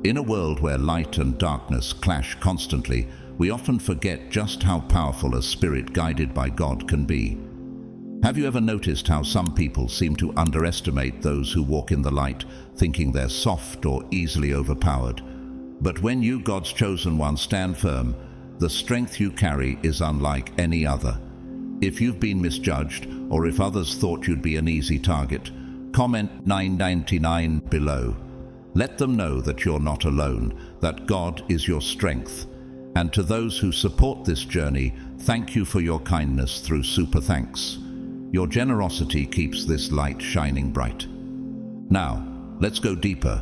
In a world where light and darkness clash constantly, we often forget just how powerful a spirit guided by God can be. Have you ever noticed how some people seem to underestimate those who walk in the light, thinking they're soft or easily overpowered? But when you, God's chosen one, stand firm, the strength you carry is unlike any other. If you've been misjudged, or if others thought you'd be an easy target, comment 999 below. Let them know that you're not alone, that God is your strength. And to those who support this journey, thank you for your kindness through super thanks. Your generosity keeps this light shining bright. Now, let's go deeper.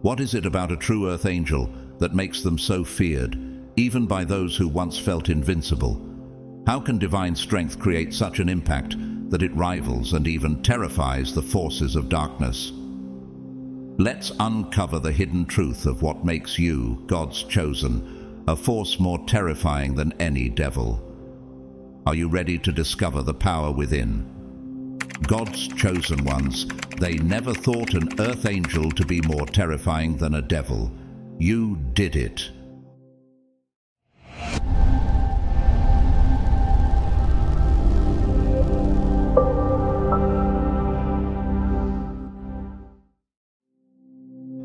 What is it about a true earth angel that makes them so feared, even by those who once felt invincible? How can divine strength create such an impact that it rivals and even terrifies the forces of darkness? Let's uncover the hidden truth of what makes you, God's chosen, a force more terrifying than any devil. Are you ready to discover the power within? God's chosen ones, they never thought an earth angel to be more terrifying than a devil. You did it.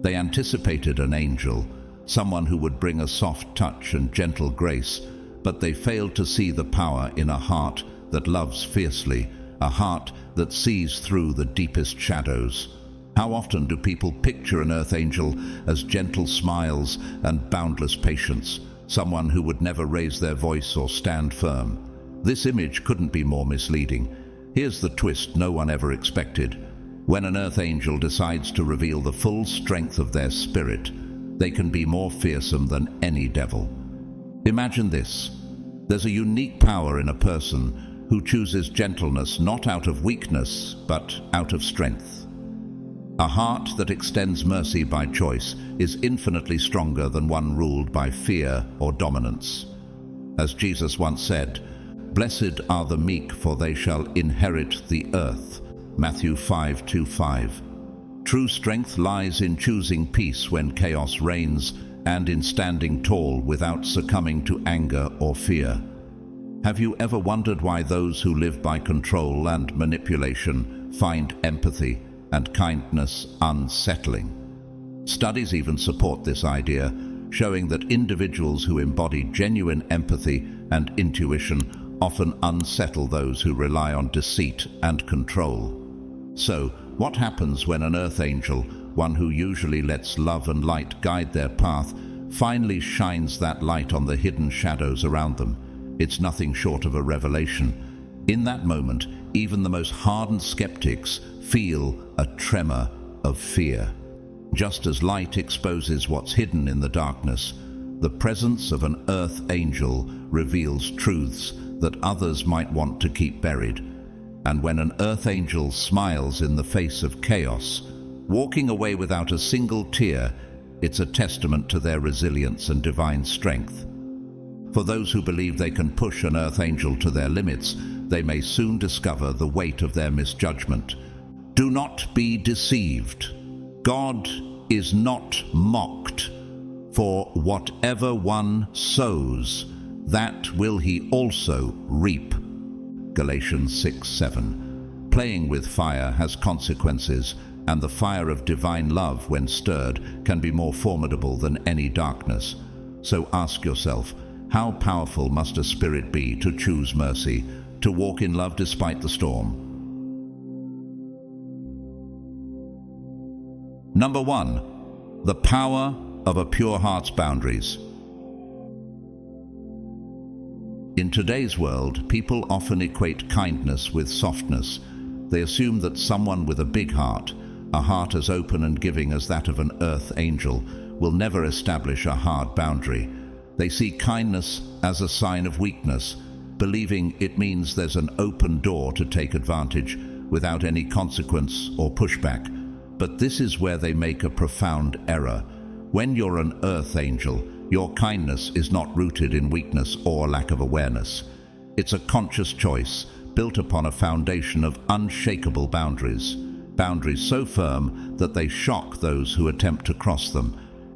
They anticipated an angel, someone who would bring a soft touch and gentle grace, but they failed to see the power in a heart that loves fiercely, a heart that sees through the deepest shadows. How often do people picture an earth angel as gentle smiles and boundless patience, someone who would never raise their voice or stand firm? This image couldn't be more misleading. Here's the twist no one ever expected. When an earth angel decides to reveal the full strength of their spirit, they can be more fearsome than any devil. Imagine this. There's a unique power in a person who chooses gentleness not out of weakness, but out of strength. A heart that extends mercy by choice is infinitely stronger than one ruled by fear or dominance. As Jesus once said, "Blessed are the meek, for they shall inherit the earth." Matthew 5:25. True strength lies in choosing peace when chaos reigns and in standing tall without succumbing to anger or fear. Have you ever wondered why those who live by control and manipulation find empathy and kindness unsettling? Studies even support this idea, showing that individuals who embody genuine empathy and intuition often unsettle those who rely on deceit and control. So, what happens when an earth angel, one who usually lets love and light guide their path, finally shines that light on the hidden shadows around them? It's nothing short of a revelation. In that moment, even the most hardened skeptics feel a tremor of fear. Just as light exposes what's hidden in the darkness, the presence of an earth angel reveals truths that others might want to keep buried. And when an earth angel smiles in the face of chaos, walking away without a single tear, it's a testament to their resilience and divine strength. For those who believe they can push an earth angel to their limits, they may soon discover the weight of their misjudgment. Do not be deceived. God is not mocked. For whatever one sows, that will he also reap. Galatians 6:7. Playing with fire has consequences, and the fire of divine love, when stirred, can be more formidable than any darkness. So ask yourself, how powerful must a spirit be to choose mercy, to walk in love despite the storm? Number 1. The power of a pure heart's boundaries. In today's world, people often equate kindness with softness. They assume that someone with a big heart, a heart as open and giving as that of an earth angel, will never establish a hard boundary. They see kindness as a sign of weakness, believing it means there's an open door to take advantage without any consequence or pushback. But this is where they make a profound error. When you're an earth angel, your kindness is not rooted in weakness or lack of awareness. It's a conscious choice built upon a foundation of unshakable boundaries. Boundaries so firm that they shock those who attempt to cross them.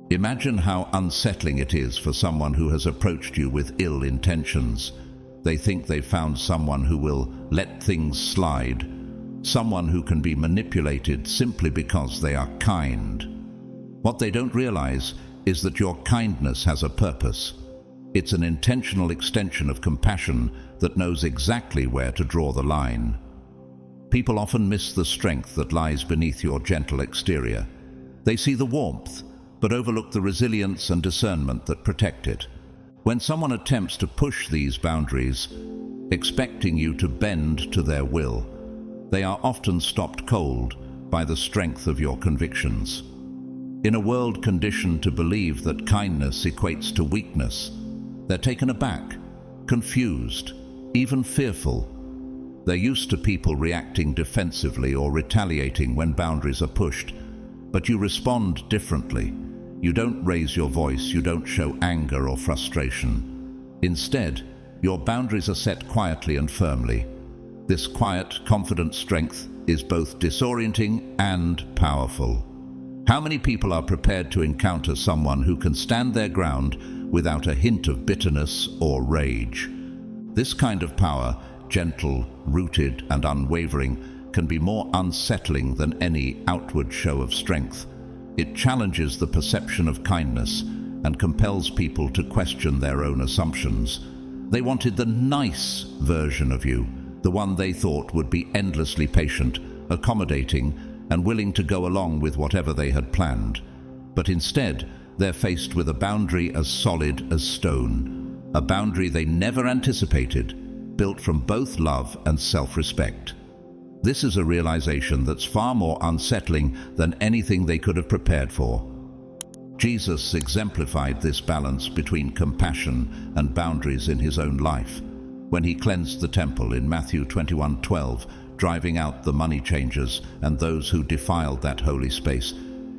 Imagine how unsettling it is for someone who has approached you with ill intentions. They think they've found someone who will let things slide, someone who can be manipulated simply because they are kind. What they don't realize is that your kindness has a purpose. It's an intentional extension of compassion that knows exactly where to draw the line. People often miss the strength that lies beneath your gentle exterior. They see the warmth, but overlook the resilience and discernment that protect it. When someone attempts to push these boundaries, expecting you to bend to their will, they are often stopped cold by the strength of your convictions. In a world conditioned to believe that kindness equates to weakness, they're taken aback, confused, even fearful. They're used to people reacting defensively or retaliating when boundaries are pushed, but you respond differently. You don't raise your voice, you don't show anger or frustration. Instead, your boundaries are set quietly and firmly. This quiet, confident strength is both disorienting and powerful. How many people are prepared to encounter someone who can stand their ground without a hint of bitterness or rage? This kind of power, gentle, rooted, and unwavering, can be more unsettling than any outward show of strength. It challenges the perception of kindness and compels people to question their own assumptions. They wanted the nice version of you, the one they thought would be endlessly patient, accommodating, and willing to go along with whatever they had planned. But instead, they're faced with a boundary as solid as stone, a boundary they never anticipated, built from both love and self-respect. This is a realization that's far more unsettling than anything they could have prepared for. Jesus exemplified this balance between compassion and boundaries in his own life. When he cleansed the temple in Matthew 21:12, driving out the money changers and those who defiled that holy space,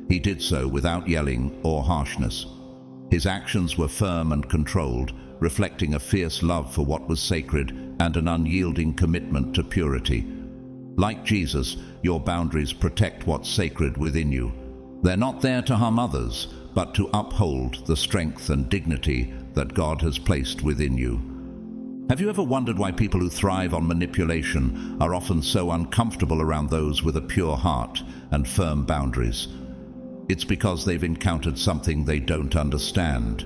he did so without yelling or harshness. His actions were firm and controlled, reflecting a fierce love for what was sacred and an unyielding commitment to purity. Like Jesus, your boundaries protect what's sacred within you. They're not there to harm others, but to uphold the strength and dignity that God has placed within you. Have you ever wondered why people who thrive on manipulation are often so uncomfortable around those with a pure heart and firm boundaries? It's because they've encountered something they don't understand.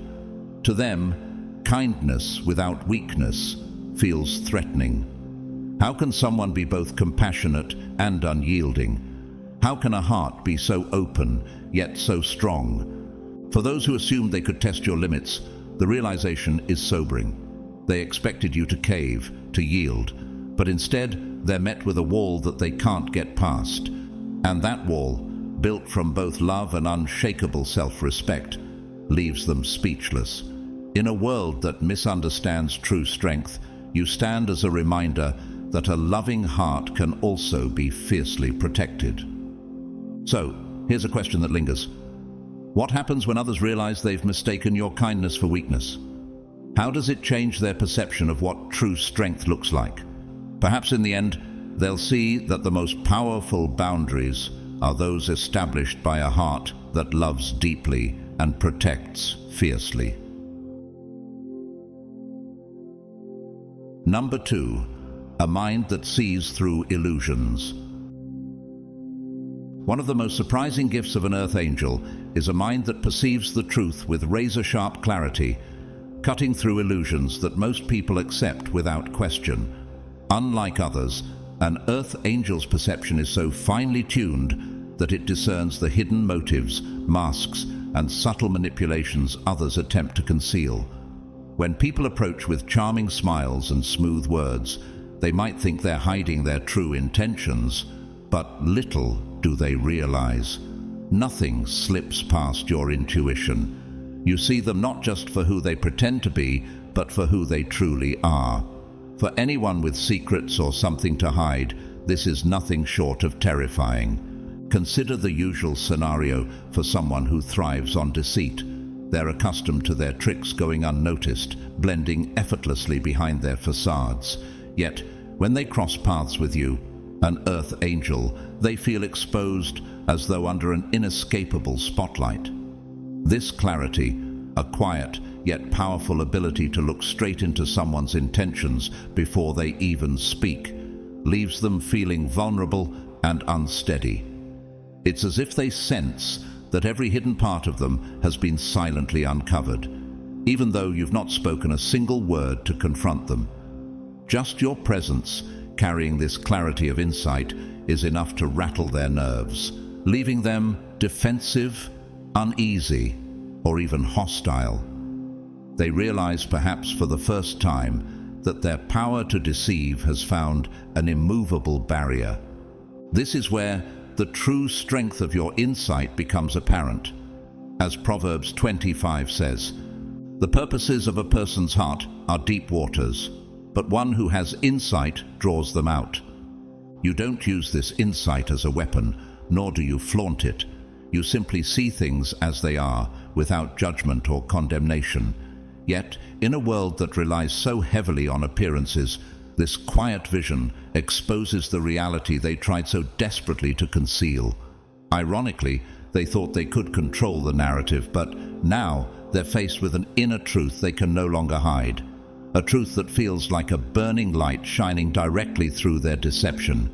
To them, kindness without weakness feels threatening. How can someone be both compassionate and unyielding? How can a heart be so open, yet so strong? For those who assumed they could test your limits, the realization is sobering. They expected you to cave, to yield, but instead they're met with a wall that they can't get past. And that wall, built from both love and unshakable self-respect, leaves them speechless. In a world that misunderstands true strength, you stand as a reminder that a loving heart can also be fiercely protected. So, here's a question that lingers. What happens when others realize they've mistaken your kindness for weakness? How does it change their perception of what true strength looks like? Perhaps in the end, they'll see that the most powerful boundaries are those established by a heart that loves deeply and protects fiercely. Number 2. A mind that sees through illusions. One of the most surprising gifts of an earth angel is a mind that perceives the truth with razor-sharp clarity, cutting through illusions that most people accept without question. Unlike others, an earth angel's perception is so finely tuned that it discerns the hidden motives, masks, and subtle manipulations others attempt to conceal. When people approach with charming smiles and smooth words, they might think they're hiding their true intentions, but little do they realize. Nothing slips past your intuition. You see them not just for who they pretend to be, but for who they truly are. For anyone with secrets or something to hide, this is nothing short of terrifying. Consider the usual scenario for someone who thrives on deceit. They're accustomed to their tricks going unnoticed, blending effortlessly behind their facades. Yet, when they cross paths with you, an earth angel, they feel exposed as though under an inescapable spotlight. This clarity, a quiet yet powerful ability to look straight into someone's intentions before they even speak, leaves them feeling vulnerable and unsteady. It's as if they sense that every hidden part of them has been silently uncovered, even though you've not spoken a single word to confront them. Just your presence, carrying this clarity of insight, is enough to rattle their nerves, leaving them defensive, uneasy, or even hostile. They realize, perhaps for the first time, that their power to deceive has found an immovable barrier. This is where the true strength of your insight becomes apparent. As Proverbs 25 says, "The purposes of a person's heart are deep waters, but one who has insight draws them out." You don't use this insight as a weapon, nor do you flaunt it. You simply see things as they are, without judgment or condemnation. Yet, in a world that relies so heavily on appearances, this quiet vision exposes the reality they tried so desperately to conceal. Ironically, they thought they could control the narrative, but now they're faced with an inner truth they can no longer hide. A truth that feels like a burning light shining directly through their deception.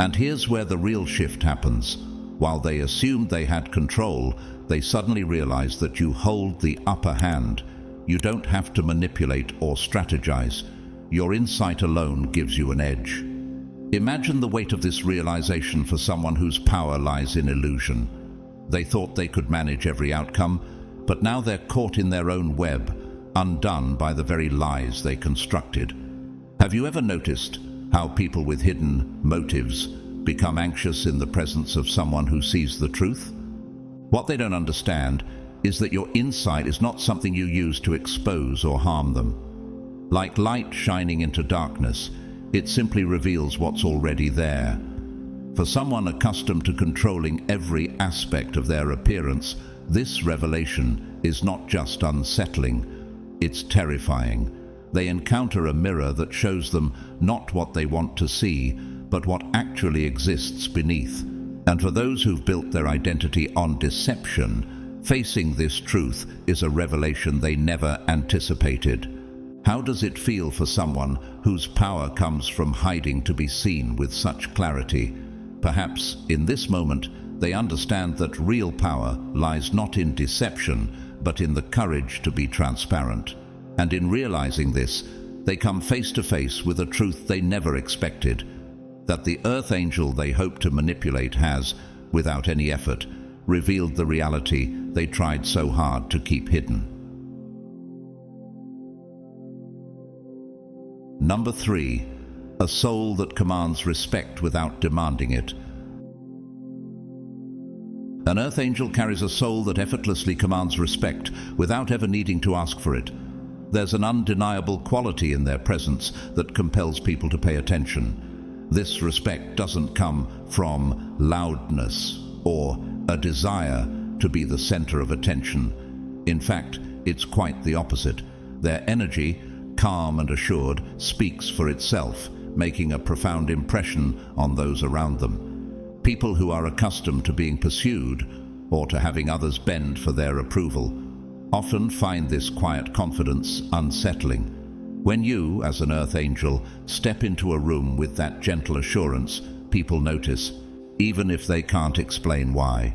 And here's where the real shift happens. While they assumed they had control, they suddenly realize that you hold the upper hand. You don't have to manipulate or strategize. Your insight alone gives you an edge. Imagine the weight of this realization for someone whose power lies in illusion. They thought they could manage every outcome, but now they're caught in their own web, undone by the very lies they constructed. Have you ever noticed how people with hidden motives become anxious in the presence of someone who sees the truth? What they don't understand is that your insight is not something you use to expose or harm them. Like light shining into darkness, it simply reveals what's already there. For someone accustomed to controlling every aspect of their appearance, this revelation is not just unsettling, it's terrifying. They encounter a mirror that shows them not what they want to see, but what actually exists beneath. And for those who've built their identity on deception, facing this truth is a revelation they never anticipated. How does it feel for someone whose power comes from hiding to be seen with such clarity? Perhaps in this moment, they understand that real power lies not in deception, but in the courage to be transparent. And in realizing this, they come face to face with a truth they never expected, that the earth angel they hoped to manipulate has, without any effort, revealed the reality they tried so hard to keep hidden. Number 3, a soul that commands respect without demanding it. An earth angel carries a soul that effortlessly commands respect without ever needing to ask for it. There's an undeniable quality in their presence that compels people to pay attention. This respect doesn't come from loudness or a desire to be the center of attention. In fact, it's quite the opposite. Their energy, calm and assured, speaks for itself, making a profound impression on those around them. People who are accustomed to being pursued or to having others bend for their approval often find this quiet confidence unsettling. When you, as an earth angel, step into a room with that gentle assurance, people notice, even if they can't explain why.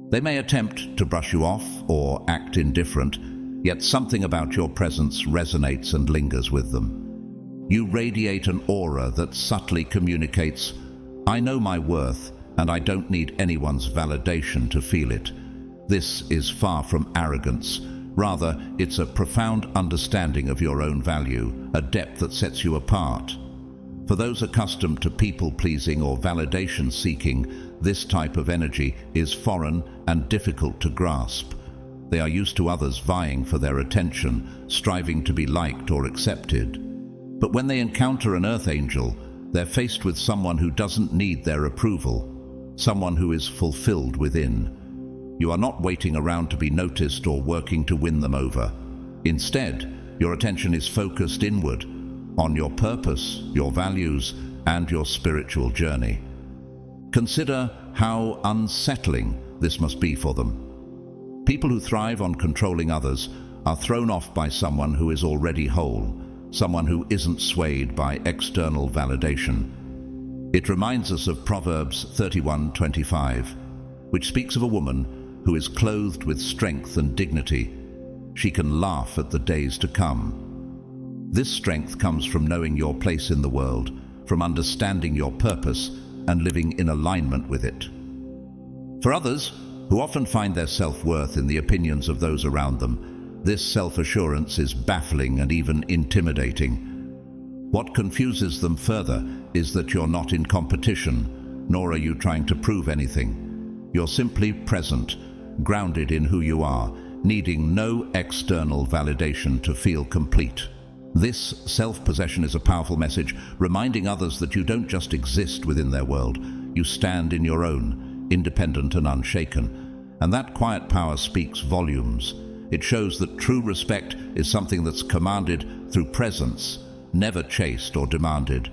They may attempt to brush you off or act indifferent, yet something about your presence resonates and lingers with them. You radiate an aura that subtly communicates, "I know my worth, and I don't need anyone's validation to feel it." This is far from arrogance. Rather, it's a profound understanding of your own value, a depth that sets you apart. For those accustomed to people-pleasing or validation-seeking, this type of energy is foreign and difficult to grasp. They are used to others vying for their attention, striving to be liked or accepted. But when they encounter an earth angel, they're faced with someone who doesn't need their approval, someone who is fulfilled within. You are not waiting around to be noticed or working to win them over. Instead, your attention is focused inward, on your purpose, your values, and your spiritual journey. Consider how unsettling this must be for them. People who thrive on controlling others are thrown off by someone who is already whole, someone who isn't swayed by external validation. It reminds us of Proverbs 31:25, which speaks of a woman who is clothed with strength and dignity. She can laugh at the days to come. This strength comes from knowing your place in the world, from understanding your purpose and living in alignment with it. For others, who often find their self-worth in the opinions of those around them, this self-assurance is baffling and even intimidating. What confuses them further is that you're not in competition, nor are you trying to prove anything. You're simply present, grounded in who you are, needing no external validation to feel complete. This self-possession is a powerful message, reminding others that you don't just exist within their world. You stand in your own, independent and unshaken. And that quiet power speaks volumes. It shows that true respect is something that's commanded through presence, never chased or demanded.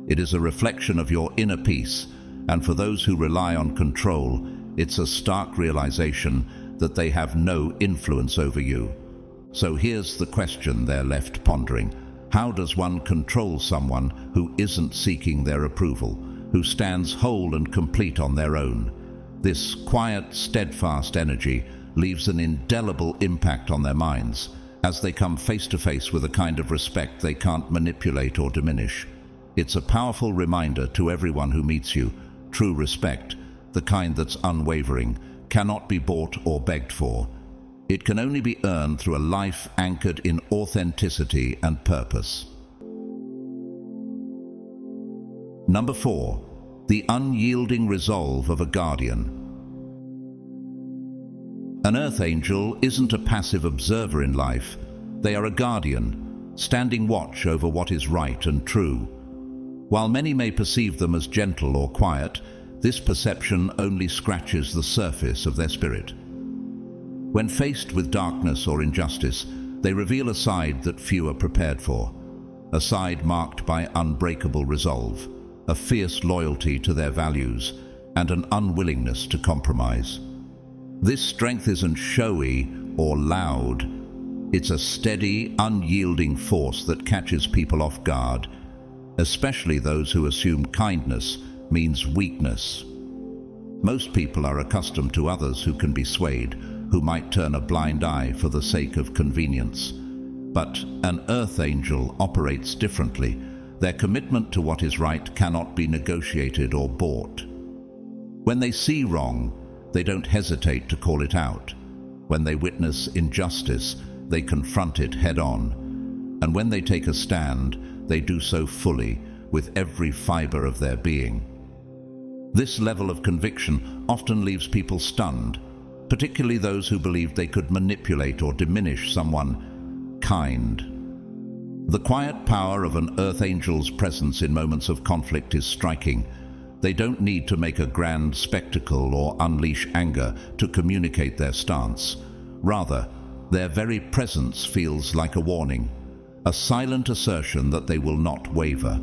It is a reflection of your inner peace, and for those who rely on control, it's a stark realization that they have no influence over you. So here's the question they're left pondering. How does one control someone who isn't seeking their approval, who stands whole and complete on their own? This quiet, steadfast energy leaves an indelible impact on their minds as they come face to face with a kind of respect they can't manipulate or diminish. It's a powerful reminder to everyone who meets you. True respect, the kind that's unwavering, cannot be bought or begged for. It can only be earned through a life anchored in authenticity and purpose. Number 4. The unyielding resolve of a guardian. An earth angel isn't a passive observer in life. They are a guardian, standing watch over what is right and true. While many may perceive them as gentle or quiet, this perception only scratches the surface of their spirit. When faced with darkness or injustice, they reveal a side that few are prepared for, a side marked by unbreakable resolve, a fierce loyalty to their values, and an unwillingness to compromise. This strength isn't showy or loud. It's a steady, unyielding force that catches people off guard, especially those who assume kindness means weakness. Most people are accustomed to others who can be swayed, who might turn a blind eye for the sake of convenience. But an earth angel operates differently. Their commitment to what is right cannot be negotiated or bought. When they see wrong, they don't hesitate to call it out. When they witness injustice, they confront it head-on. And when they take a stand, they do so fully, with every fiber of their being. This level of conviction often leaves people stunned, particularly those who believed they could manipulate or diminish someone kind. The quiet power of an earth angel's presence in moments of conflict is striking. They don't need to make a grand spectacle or unleash anger to communicate their stance. Rather, their very presence feels like a warning, a silent assertion that they will not waver.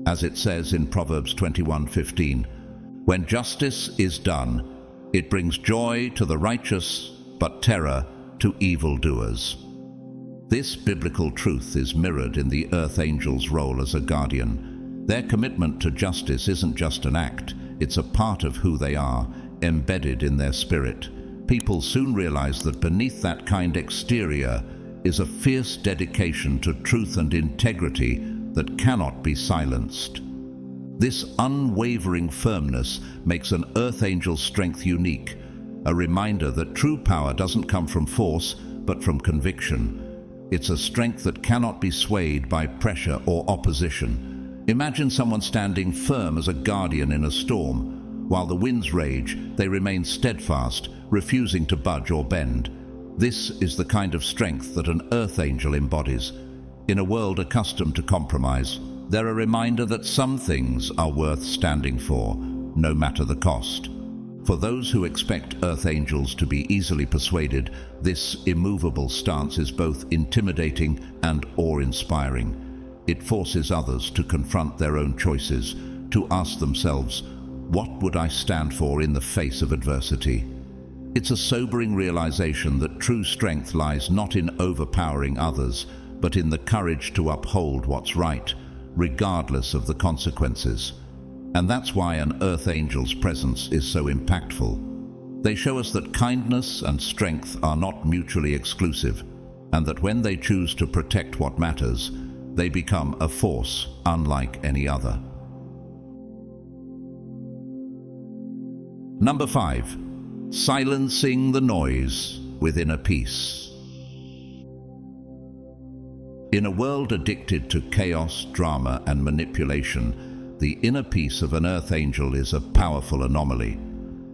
As it says in Proverbs 21:15, "When justice is done, it brings joy to the righteous, but terror to evildoers." This biblical truth is mirrored in the earth angel's role as a guardian. Their commitment to justice isn't just an act, it's a part of who they are, embedded in their spirit. People soon realize that beneath that kind exterior is a fierce dedication to truth and integrity that cannot be silenced. This unwavering firmness makes an earth angel's strength unique, a reminder that true power doesn't come from force, but from conviction. It's a strength that cannot be swayed by pressure or opposition. Imagine someone standing firm as a guardian in a storm. While the winds rage, they remain steadfast, refusing to budge or bend. This is the kind of strength that an earth angel embodies. In a world accustomed to compromise, they're a reminder that some things are worth standing for, no matter the cost. For those who expect earth angels to be easily persuaded, this immovable stance is both intimidating and awe-inspiring. It forces others to confront their own choices, to ask themselves, what would I stand for in the face of adversity? It's a sobering realization that true strength lies not in overpowering others, but in the courage to uphold what's right, regardless of the consequences. And that's why an earth angel's presence is so impactful. They show us that kindness and strength are not mutually exclusive, and that when they choose to protect what matters, they become a force unlike any other. Number 5. Silencing the noise within a peace. In a world addicted to chaos, drama, and manipulation, the inner peace of an earth angel is a powerful anomaly.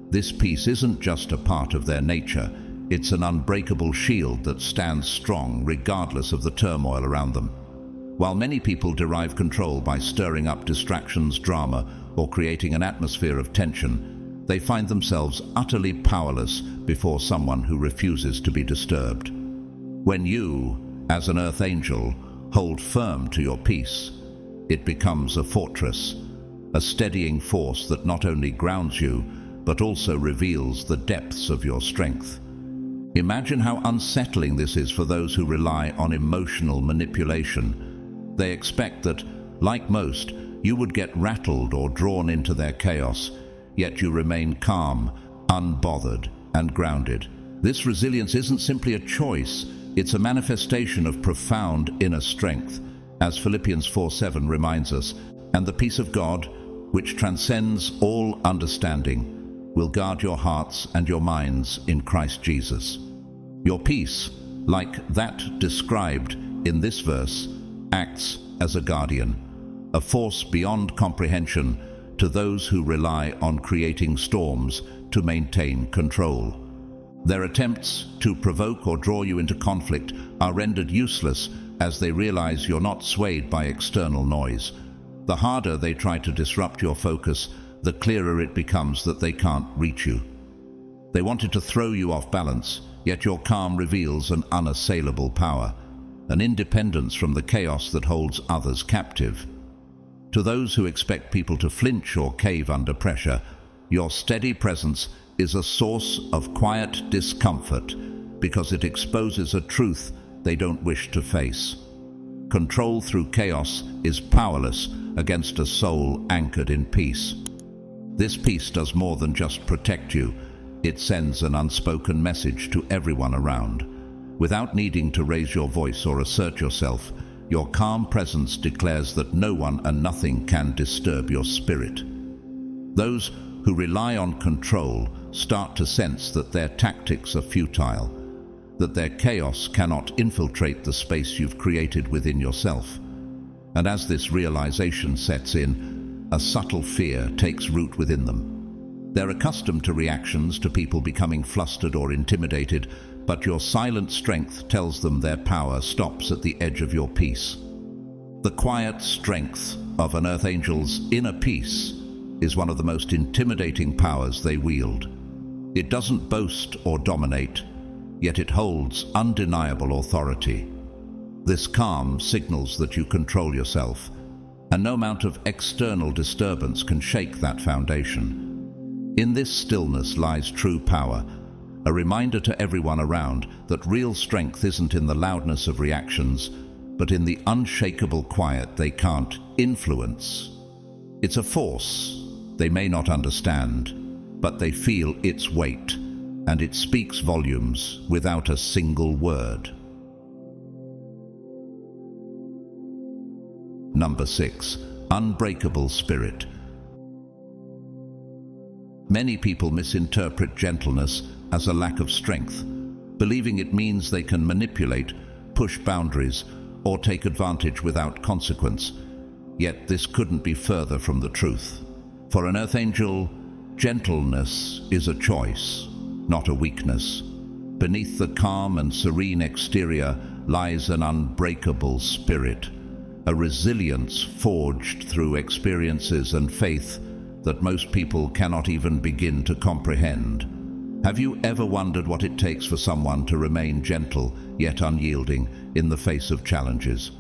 This peace isn't just a part of their nature, it's an unbreakable shield that stands strong regardless of the turmoil around them. While many people derive control by stirring up distractions, drama, or creating an atmosphere of tension, they find themselves utterly powerless before someone who refuses to be disturbed. When you, as an earth angel, hold firm to your peace, it becomes a fortress, a steadying force that not only grounds you, but also reveals the depths of your strength. Imagine how unsettling this is for those who rely on emotional manipulation. They expect that, like most, you would get rattled or drawn into their chaos, yet you remain calm, unbothered, and grounded. This resilience isn't simply a choice, it's a manifestation of profound inner strength, as Philippians 4:7 reminds us, and the peace of God, which transcends all understanding, will guard your hearts and your minds in Christ Jesus. Your peace, like that described in this verse, acts as a guardian, a force beyond comprehension to those who rely on creating storms to maintain control. Their attempts to provoke or draw you into conflict are rendered useless as they realize you're not swayed by external noise. The harder they try to disrupt your focus, the clearer it becomes that they can't reach you. They wanted to throw you off balance, yet your calm reveals an unassailable power, an independence from the chaos that holds others captive. To those who expect people to flinch or cave under pressure, your steady presence is a source of quiet discomfort because it exposes a truth they don't wish to face. Control through chaos is powerless against a soul anchored in peace. This peace does more than just protect you. It sends an unspoken message to everyone around. Without needing to raise your voice or assert yourself, your calm presence declares that no one and nothing can disturb your spirit. Those who rely on control start to sense that their tactics are futile, that their chaos cannot infiltrate the space you've created within yourself. And as this realization sets in, a subtle fear takes root within them. They're accustomed to reactions to people becoming flustered or intimidated, but your silent strength tells them their power stops at the edge of your peace. The quiet strength of an earth angel's inner peace is one of the most intimidating powers they wield. It doesn't boast or dominate, yet it holds undeniable authority. This calm signals that you control yourself, and no amount of external disturbance can shake that foundation. In this stillness lies true power, a reminder to everyone around that real strength isn't in the loudness of reactions, but in the unshakable quiet they can't influence. It's a force they may not understand, but they feel its weight, and it speaks volumes without a single word. Number 6. Unbreakable spirit. Many people misinterpret gentleness as a lack of strength, believing it means they can manipulate, push boundaries, or take advantage without consequence. Yet this couldn't be further from the truth. For an earth angel, gentleness is a choice, not a weakness. Beneath the calm and serene exterior lies an unbreakable spirit, a resilience forged through experiences and faith that most people cannot even begin to comprehend. Have you ever wondered what it takes for someone to remain gentle yet unyielding in the face of challenges?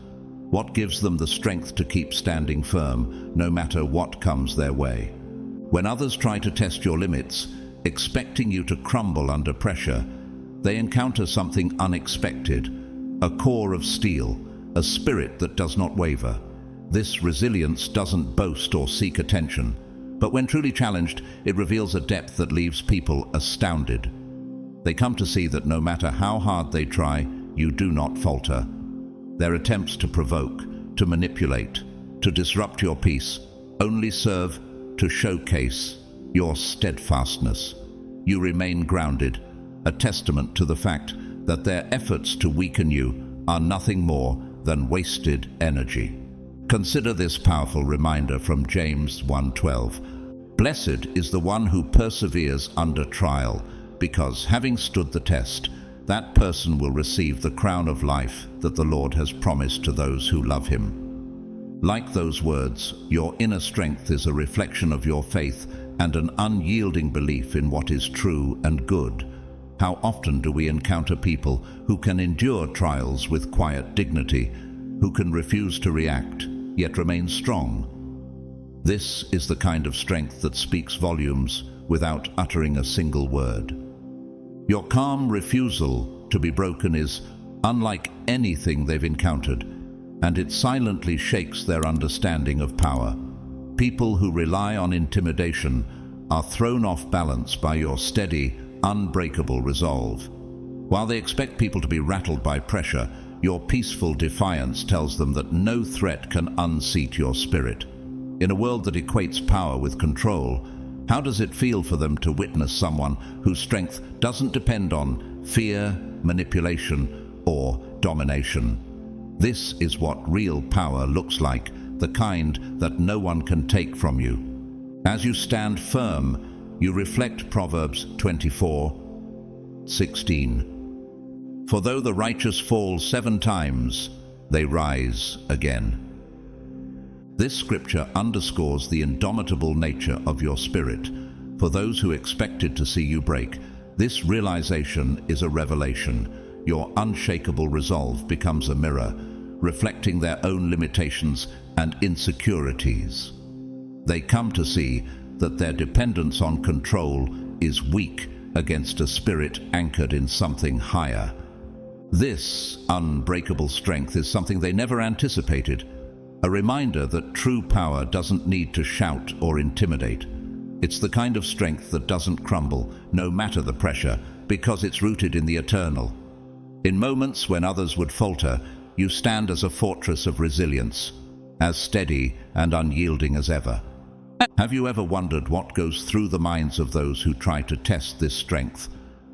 What gives them the strength to keep standing firm no matter what comes their way? When others try to test your limits, expecting you to crumble under pressure, they encounter something unexpected, a core of steel, a spirit that does not waver. This resilience doesn't boast or seek attention, but when truly challenged, it reveals a depth that leaves people astounded. They come to see that no matter how hard they try, you do not falter. Their attempts to provoke, to manipulate, to disrupt your peace only serve to showcase your steadfastness. You remain grounded, a testament to the fact that their efforts to weaken you are nothing more than wasted energy. Consider this powerful reminder from James 1:12. Blessed is the one who perseveres under trial, because having stood the test, that person will receive the crown of life that the Lord has promised to those who love him. Like those words, your inner strength is a reflection of your faith and an unyielding belief in what is true and good. How often do we encounter people who can endure trials with quiet dignity, who can refuse to react, yet remain strong? This is the kind of strength that speaks volumes without uttering a single word. Your calm refusal to be broken is unlike anything they've encountered, and it silently shakes their understanding of power. People who rely on intimidation are thrown off balance by your steady, unbreakable resolve. While they expect people to be rattled by pressure, your peaceful defiance tells them that no threat can unseat your spirit. In a world that equates power with control, how does it feel for them to witness someone whose strength doesn't depend on fear, manipulation, or domination? This is what real power looks like, the kind that no one can take from you. As you stand firm, you reflect Proverbs 24:16. For though the righteous fall 7 times, they rise again. This scripture underscores the indomitable nature of your spirit. For those who expected to see you break, this realization is a revelation. Your unshakable resolve becomes a mirror, reflecting their own limitations and insecurities. They come to see that their dependence on control is weak against a spirit anchored in something higher. This unbreakable strength is something they never anticipated, a reminder that true power doesn't need to shout or intimidate. It's the kind of strength that doesn't crumble, no matter the pressure, because it's rooted in the eternal. In moments when others would falter, you stand as a fortress of resilience, as steady and unyielding as ever. Have you ever wondered what goes through the minds of those who try to test this strength?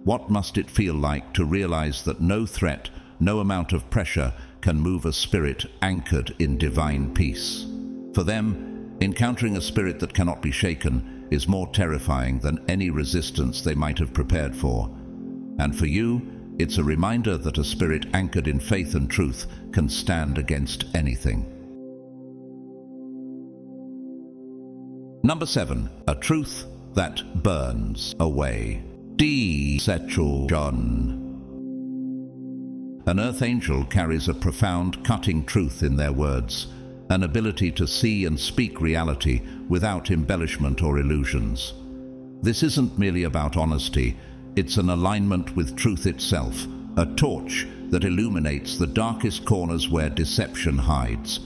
What must it feel like to realize that no threat, no amount of pressure can move a spirit anchored in divine peace? For them, encountering a spirit that cannot be shaken is more terrifying than any resistance they might have prepared for. And for you, it's a reminder that a spirit anchored in faith and truth can stand against anything. Number 7, a truth that burns away. Deception. An earth angel carries a profound, cutting truth in their words, an ability to see and speak reality without embellishment or illusions. This isn't merely about honesty, it's an alignment with truth itself, a torch that illuminates the darkest corners where deception hides.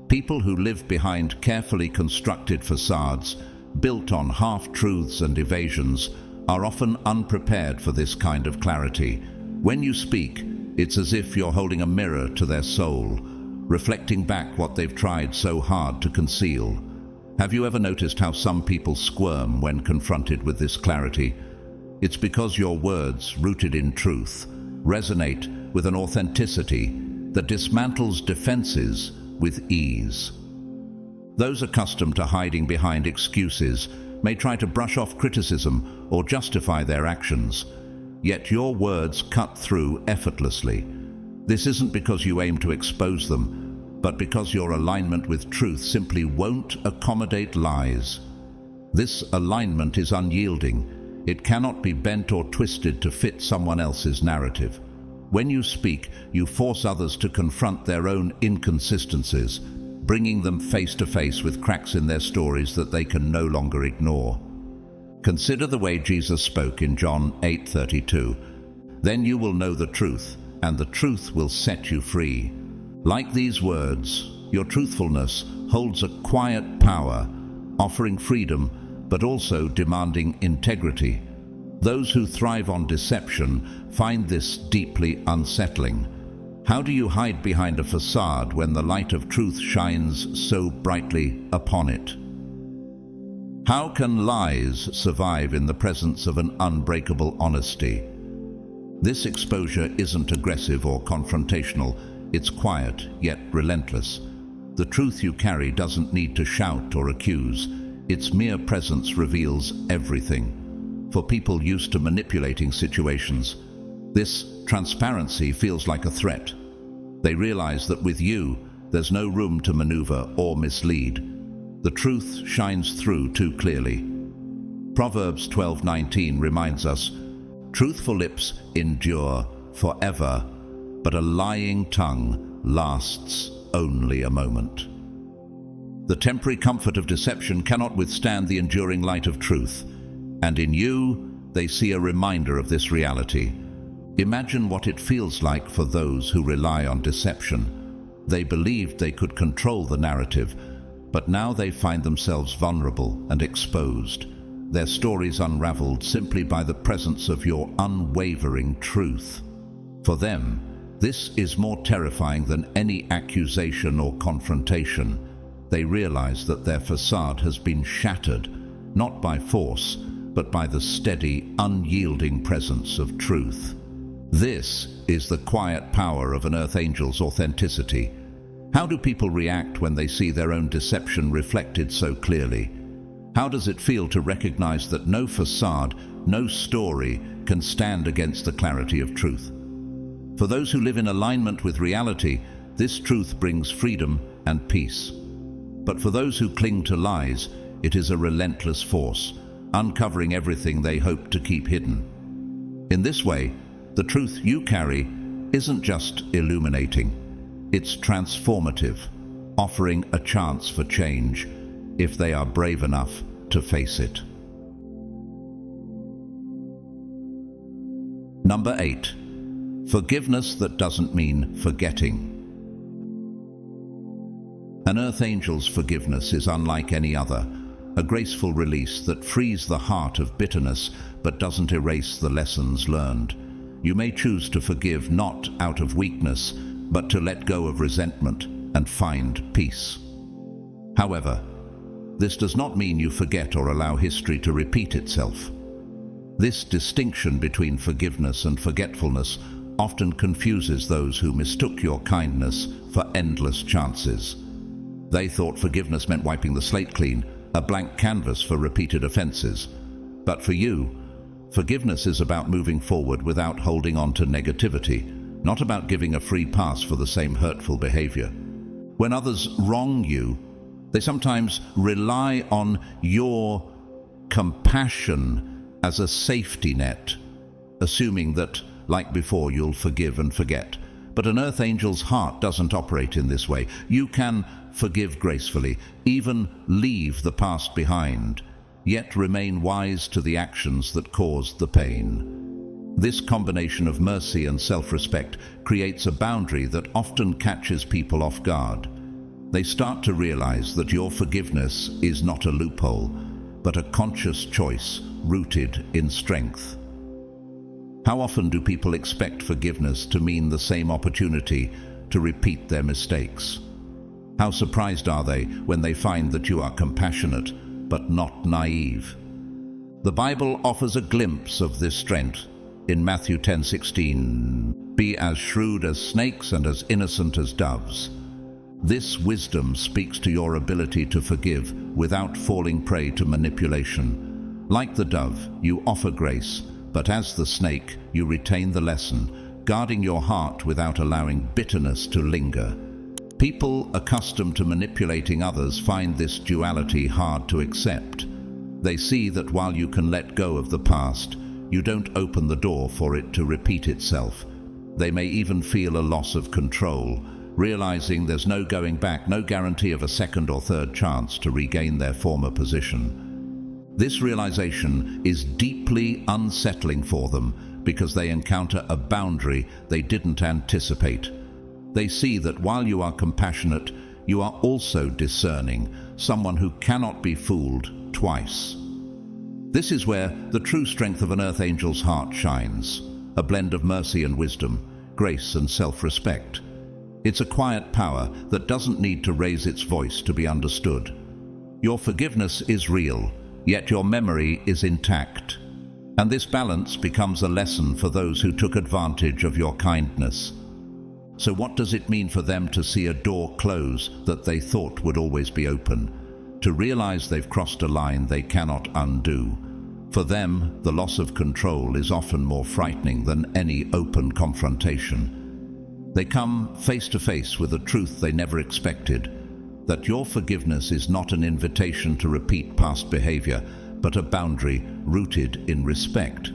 People who live behind carefully constructed facades, built on half-truths and evasions, are often unprepared for this kind of clarity. When you speak, it's as if you're holding a mirror to their soul, reflecting back what they've tried so hard to conceal. Have you ever noticed how some people squirm when confronted with this clarity? It's because your words, rooted in truth, resonate with an authenticity that dismantles defenses with ease. Those accustomed to hiding behind excuses may try to brush off criticism or justify their actions, yet your words cut through effortlessly. This isn't because you aim to expose them, but because your alignment with truth simply won't accommodate lies. This alignment is unyielding. It cannot be bent or twisted to fit someone else's narrative. When you speak, you force others to confront their own inconsistencies, bringing them face to face with cracks in their stories that they can no longer ignore. Consider the way Jesus spoke in John 8:32. Then you will know the truth, and the truth will set you free. Like these words, your truthfulness holds a quiet power, offering freedom, but also demanding integrity. Those who thrive on deception find this deeply unsettling. How do you hide behind a facade when the light of truth shines so brightly upon it? How can lies survive in the presence of an unbreakable honesty? This exposure isn't aggressive or confrontational, it's quiet yet relentless. The truth you carry doesn't need to shout or accuse. Its mere presence reveals everything. For people used to manipulating situations, this transparency feels like a threat. They realize that with you, there's no room to maneuver or mislead. The truth shines through too clearly. Proverbs 12:19 reminds us, "Truthful lips endure forever, but a lying tongue lasts only a moment." The temporary comfort of deception cannot withstand the enduring light of truth, and in you, they see a reminder of this reality. Imagine what it feels like for those who rely on deception. They believed they could control the narrative, but now they find themselves vulnerable and exposed, their stories unraveled simply by the presence of your unwavering truth. For them, this is more terrifying than any accusation or confrontation. They realize that their facade has been shattered, not by force, but by the steady, unyielding presence of truth. This is the quiet power of an earth angel's authenticity. How do people react when they see their own deception reflected so clearly? How does it feel to recognize that no facade, no story can stand against the clarity of truth? For those who live in alignment with reality, this truth brings freedom and peace. But for those who cling to lies, it is a relentless force, uncovering everything they hope to keep hidden. In this way, the truth you carry isn't just illuminating, it's transformative, offering a chance for change if they are brave enough to face it. Number 8. Forgiveness that doesn't mean forgetting. An earth angel's forgiveness is unlike any other, a graceful release that frees the heart of bitterness but doesn't erase the lessons learned. You may choose to forgive not out of weakness, but to let go of resentment and find peace. However, this does not mean you forget or allow history to repeat itself. This distinction between forgiveness and forgetfulness often confuses those who mistook your kindness for endless chances. They thought forgiveness meant wiping the slate clean, a blank canvas for repeated offenses. But for you, forgiveness is about moving forward without holding on to negativity, not about giving a free pass for the same hurtful behavior. When others wrong you, they sometimes rely on your compassion as a safety net, assuming that, like before, you'll forgive and forget. But an earth angel's heart doesn't operate in this way. You can forgive gracefully, even leave the past behind, yet remain wise to the actions that caused the pain. This combination of mercy and self-respect creates a boundary that often catches people off guard. They start to realize that your forgiveness is not a loophole, but a conscious choice rooted in strength. How often do people expect forgiveness to mean the same opportunity to repeat their mistakes? How surprised are they when they find that you are compassionate but not naive? The Bible offers a glimpse of this strength in Matthew 10:16. Be as shrewd as snakes and as innocent as doves. This wisdom speaks to your ability to forgive without falling prey to manipulation. Like the dove, you offer grace, but as the snake, you retain the lesson, guarding your heart without allowing bitterness to linger. People accustomed to manipulating others find this duality hard to accept. They see that while you can let go of the past, you don't open the door for it to repeat itself. They may even feel a loss of control, realizing there's no going back, no guarantee of a second or third chance to regain their former position. This realization is deeply unsettling for them because they encounter a boundary they didn't anticipate. They see that while you are compassionate, you are also discerning, someone who cannot be fooled twice. This is where the true strength of an earth angel's heart shines, a blend of mercy and wisdom, grace and self-respect. It's a quiet power that doesn't need to raise its voice to be understood. Your forgiveness is real, yet your memory is intact. And this balance becomes a lesson for those who took advantage of your kindness. So what does it mean for them to see a door close that they thought would always be open? To realize they've crossed a line they cannot undo. For them, the loss of control is often more frightening than any open confrontation. They come face to face with a truth they never expected, that your forgiveness is not an invitation to repeat past behavior, but a boundary rooted in respect,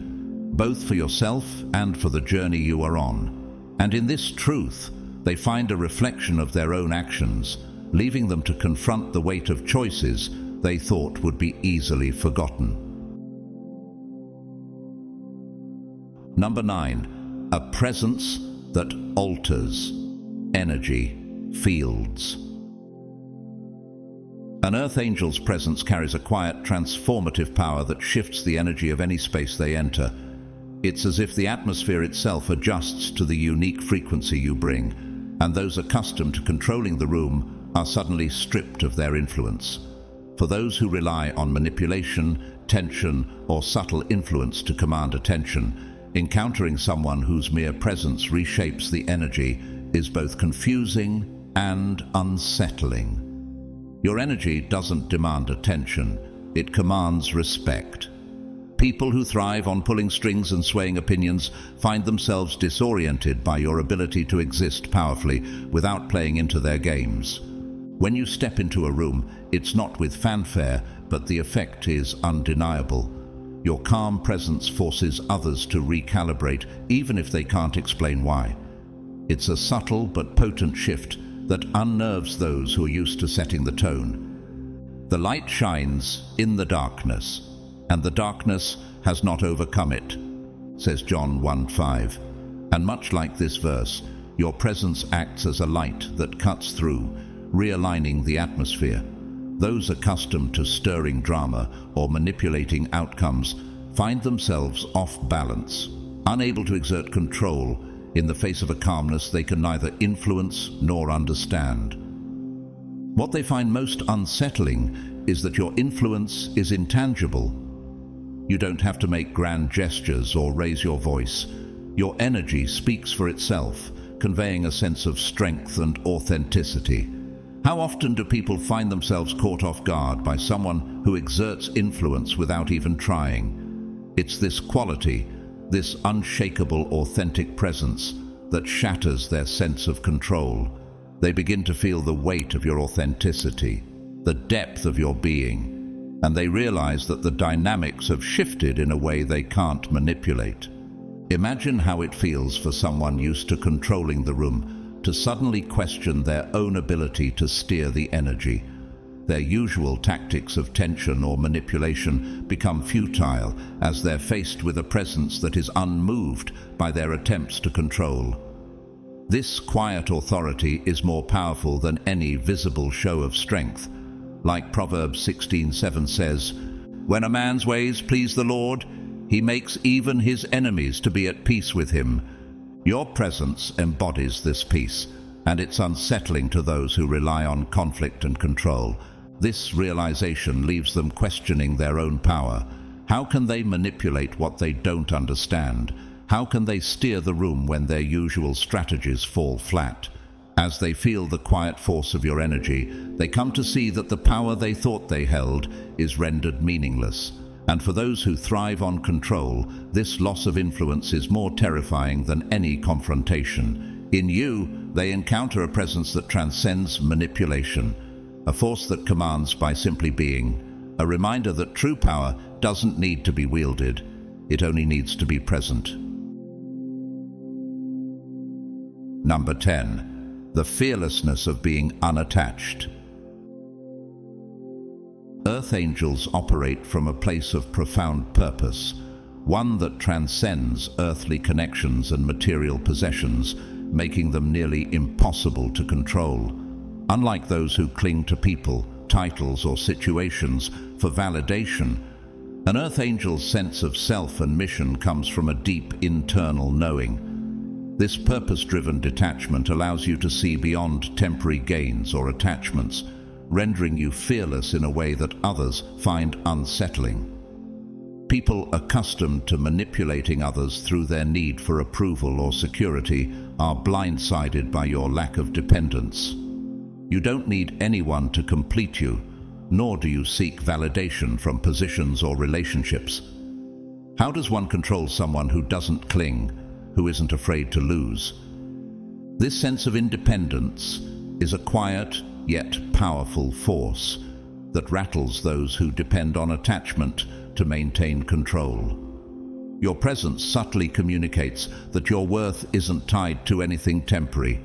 both for yourself and for the journey you are on. And in this truth, they find a reflection of their own actions, leaving them to confront the weight of choices they thought would be easily forgotten. Number 9, a presence that alters energy fields. An earth angel's presence carries a quiet, transformative power that shifts the energy of any space they enter. It's as if the atmosphere itself adjusts to the unique frequency you bring, and those accustomed to controlling the room are suddenly stripped of their influence. For those who rely on manipulation, tension, or subtle influence to command attention, encountering someone whose mere presence reshapes the energy is both confusing and unsettling. Your energy doesn't demand attention, it commands respect. People who thrive on pulling strings and swaying opinions find themselves disoriented by your ability to exist powerfully without playing into their games. When you step into a room, it's not with fanfare, but the effect is undeniable. Your calm presence forces others to recalibrate, even if they can't explain why. It's a subtle but potent shift that unnerves those who are used to setting the tone. The light shines in the darkness, and the darkness has not overcome it, says John 1:5. And much like this verse, your presence acts as a light that cuts through, realigning the atmosphere. Those accustomed to stirring drama or manipulating outcomes find themselves off balance, unable to exert control in the face of a calmness they can neither influence nor understand. What they find most unsettling is that your influence is intangible. You don't have to make grand gestures or raise your voice. Your energy speaks for itself, conveying a sense of strength and authenticity. How often do people find themselves caught off guard by someone who exerts influence without even trying? It's this quality, this unshakable, authentic presence, that shatters their sense of control. They begin to feel the weight of your authenticity, the depth of your being, and they realize that the dynamics have shifted in a way they can't manipulate. Imagine how it feels for someone used to controlling the room to suddenly question their own ability to steer the energy. Their usual tactics of tension or manipulation become futile as they're faced with a presence that is unmoved by their attempts to control. This quiet authority is more powerful than any visible show of strength. Like Proverbs 16:7 says, "When a man's ways please the Lord, he makes even his enemies to be at peace with him." Your presence embodies this peace, and it's unsettling to those who rely on conflict and control. This realization leaves them questioning their own power. How can they manipulate what they don't understand? How can they steer the room when their usual strategies fall flat? As they feel the quiet force of your energy, they come to see that the power they thought they held is rendered meaningless. And for those who thrive on control, this loss of influence is more terrifying than any confrontation. In you, they encounter a presence that transcends manipulation, a force that commands by simply being, a reminder that true power doesn't need to be wielded, it only needs to be present. Number 10, the fearlessness of being unattached. Earth angels operate from a place of profound purpose, one that transcends earthly connections and material possessions, making them nearly impossible to control. Unlike those who cling to people, titles, or situations for validation, an Earth angel's sense of self and mission comes from a deep internal knowing. This purpose-driven detachment allows you to see beyond temporary gains or attachments, rendering you fearless in a way that others find unsettling. People accustomed to manipulating others through their need for approval or security are blindsided by your lack of dependence. You don't need anyone to complete you, nor do you seek validation from positions or relationships. How does one control someone who doesn't cling, who isn't afraid to lose? This sense of independence is a quiet yet powerful force that rattles those who depend on attachment to maintain control. Your presence subtly communicates that your worth isn't tied to anything temporary.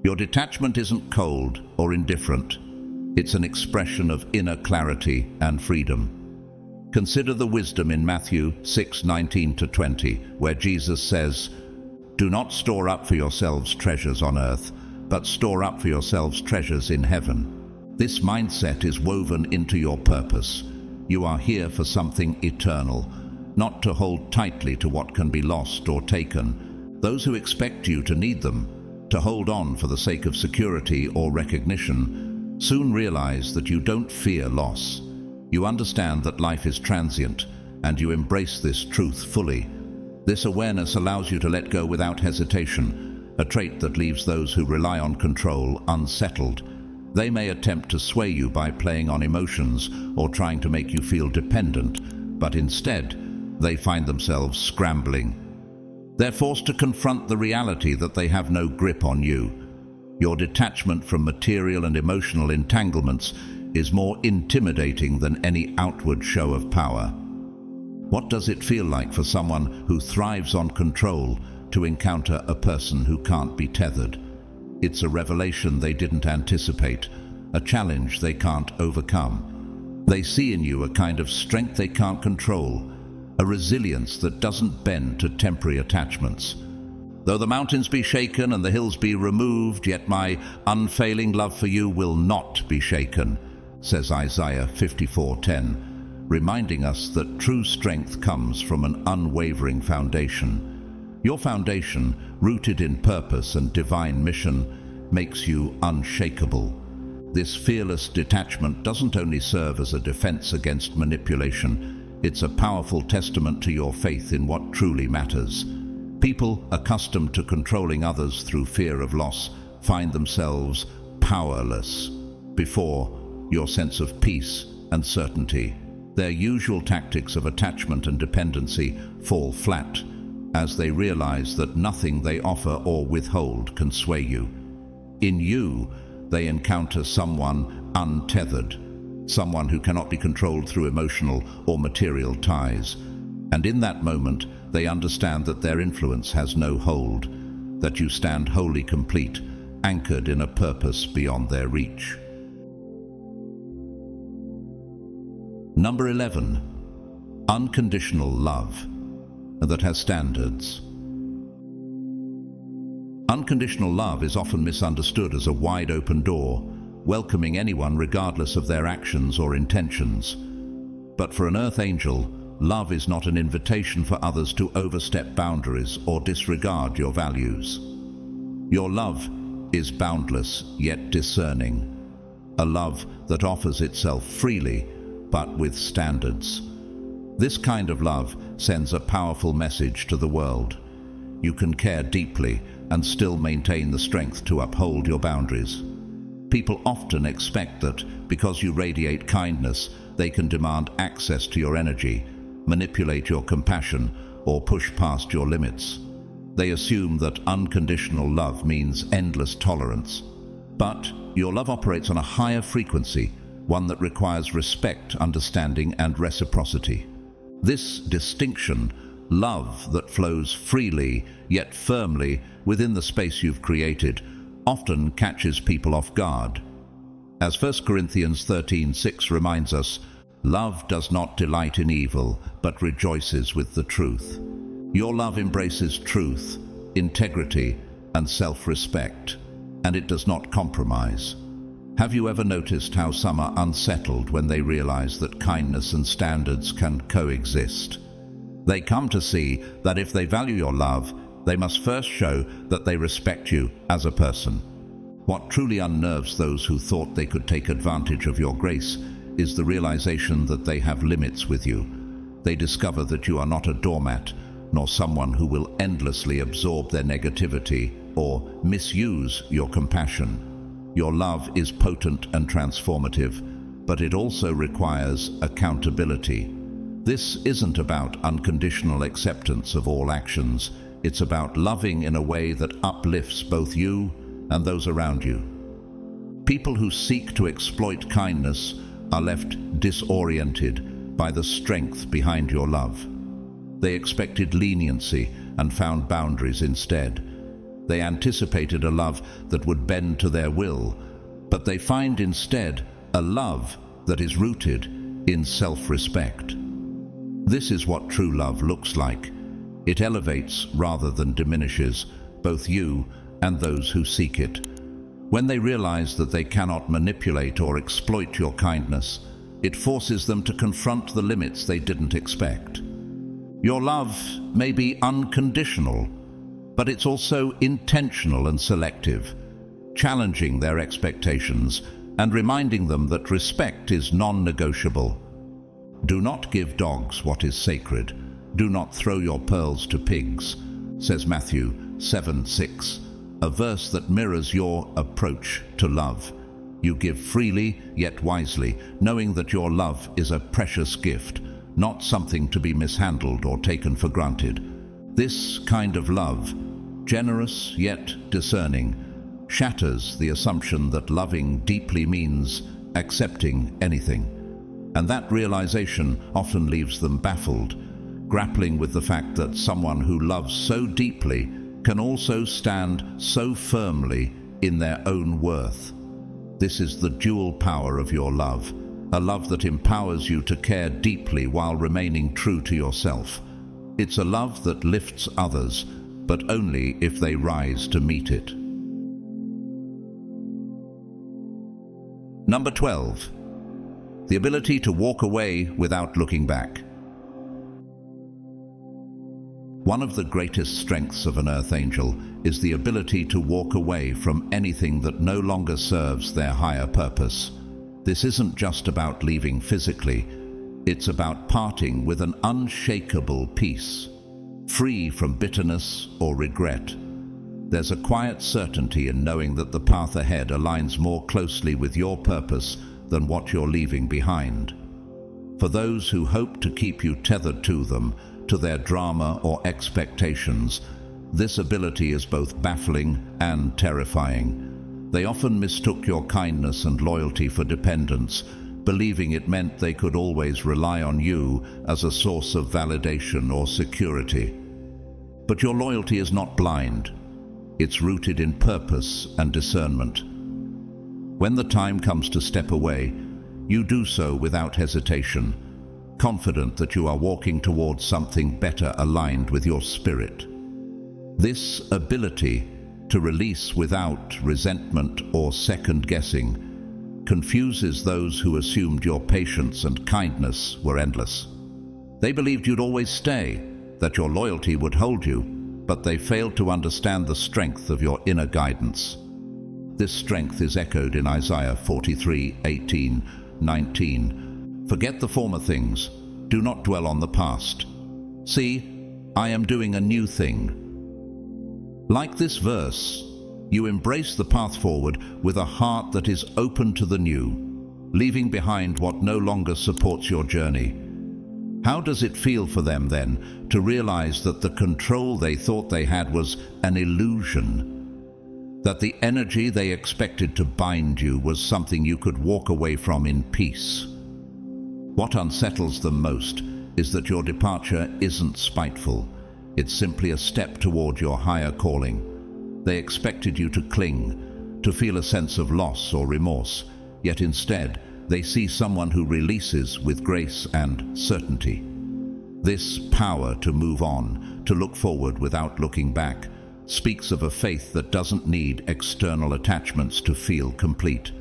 Your detachment isn't cold or indifferent. It's an expression of inner clarity and freedom. Consider the wisdom in Matthew 6:19-20, where Jesus says, "Do not store up for yourselves treasures on earth, but store up for yourselves treasures in heaven." This mindset is woven into your purpose. You are here for something eternal, not to hold tightly to what can be lost or taken. Those who expect you to need them, to hold on for the sake of security or recognition, soon realize that you don't fear loss. You understand that life is transient, and you embrace this truth fully. This awareness allows you to let go without hesitation, a trait that leaves those who rely on control unsettled. They may attempt to sway you by playing on emotions or trying to make you feel dependent, but instead, they find themselves scrambling. They're forced to confront the reality that they have no grip on you. Your detachment from material and emotional entanglements is more intimidating than any outward show of power. What does it feel like for someone who thrives on control to encounter a person who can't be tethered? It's a revelation they didn't anticipate, a challenge they can't overcome. They see in you a kind of strength they can't control, a resilience that doesn't bend to temporary attachments. "Though the mountains be shaken and the hills be removed, yet my unfailing love for you will not be shaken," says Isaiah 54:10, reminding us that true strength comes from an unwavering foundation. Your foundation, rooted in purpose and divine mission, makes you unshakable. This fearless detachment doesn't only serve as a defense against manipulation, it's a powerful testament to your faith in what truly matters. People accustomed to controlling others through fear of loss find themselves powerless before your sense of peace and certainty. Their usual tactics of attachment and dependency fall flat as they realize that nothing they offer or withhold can sway you. In you, they encounter someone untethered, someone who cannot be controlled through emotional or material ties. And in that moment, they understand that their influence has no hold, that you stand wholly complete, anchored in a purpose beyond their reach. Number 11. Unconditional love that has standards. Unconditional love is often misunderstood as a wide-open door, welcoming anyone regardless of their actions or intentions. But for an Earth angel, love is not an invitation for others to overstep boundaries or disregard your values. Your love is boundless yet discerning, a love that offers itself freely but with standards. This kind of love sends a powerful message to the world. You can care deeply and still maintain the strength to uphold your boundaries. People often expect that because you radiate kindness, they can demand access to your energy, manipulate your compassion, or push past your limits. They assume that unconditional love means endless tolerance. But your love operates on a higher frequency, one that requires respect, understanding, and reciprocity. This distinction, love that flows freely yet firmly within the space you've created, often catches people off guard. As 1 Corinthians 13:6 reminds us, love does not delight in evil, but rejoices with the truth. Your love embraces truth, integrity, and self-respect, and it does not compromise. Have you ever noticed how some are unsettled when they realize that kindness and standards can coexist? They come to see that if they value your love, they must first show that they respect you as a person. What truly unnerves those who thought they could take advantage of your grace is the realization that they have limits with you. They discover that you are not a doormat, nor someone who will endlessly absorb their negativity or misuse your compassion. Your love is potent and transformative, but it also requires accountability. This isn't about unconditional acceptance of all actions. It's about loving in a way that uplifts both you and those around you. People who seek to exploit kindness are left disoriented by the strength behind your love. They expected leniency and found boundaries instead. They anticipated a love that would bend to their will, but they find instead a love that is rooted in self-respect. This is what true love looks like. It elevates rather than diminishes both you and those who seek it. When they realize that they cannot manipulate or exploit your kindness, it forces them to confront the limits they didn't expect. Your love may be unconditional, but it's also intentional and selective, challenging their expectations and reminding them that respect is non-negotiable. Do not give dogs what is sacred. Do not throw your pearls to pigs, says Matthew 7:6, a verse that mirrors your approach to love. You give freely, yet wisely, knowing that your love is a precious gift, not something to be mishandled or taken for granted. This kind of love, generous yet discerning, shatters the assumption that loving deeply means accepting anything. And that realization often leaves them baffled, grappling with the fact that someone who loves so deeply can also stand so firmly in their own worth. This is the dual power of your love, a love that empowers you to care deeply while remaining true to yourself. It's a love that lifts others, but only if they rise to meet it. Number 12. The ability to walk away without looking back. One of the greatest strengths of an earth angel is the ability to walk away from anything that no longer serves their higher purpose. This isn't just about leaving physically, it's about parting with an unshakable peace, free from bitterness or regret. There's a quiet certainty in knowing that the path ahead aligns more closely with your purpose than what you're leaving behind. For those who hope to keep you tethered to them, to their drama or expectations, this ability is both baffling and terrifying. They often mistook your kindness and loyalty for dependence, believing it meant they could always rely on you as a source of validation or security. But your loyalty is not blind. It's rooted in purpose and discernment. When the time comes to step away, you do so without hesitation, confident that you are walking towards something better aligned with your spirit. This ability to release without resentment or second-guessing confuses those who assumed your patience and kindness were endless. They believed you'd always stay, that your loyalty would hold you, but they failed to understand the strength of your inner guidance. This strength is echoed in Isaiah 43:18-19. Forget the former things, do not dwell on the past. See, I am doing a new thing. Like this verse, you embrace the path forward with a heart that is open to the new, leaving behind what no longer supports your journey. How does it feel for them then to realize that the control they thought they had was an illusion? That the energy they expected to bind you was something you could walk away from in peace? What unsettles them most is that your departure isn't spiteful. It's simply a step toward your higher calling. They expected you to cling, to feel a sense of loss or remorse, yet instead they see someone who releases with grace and certainty. This power to move on, to look forward without looking back, speaks of a faith that doesn't need external attachments to feel complete.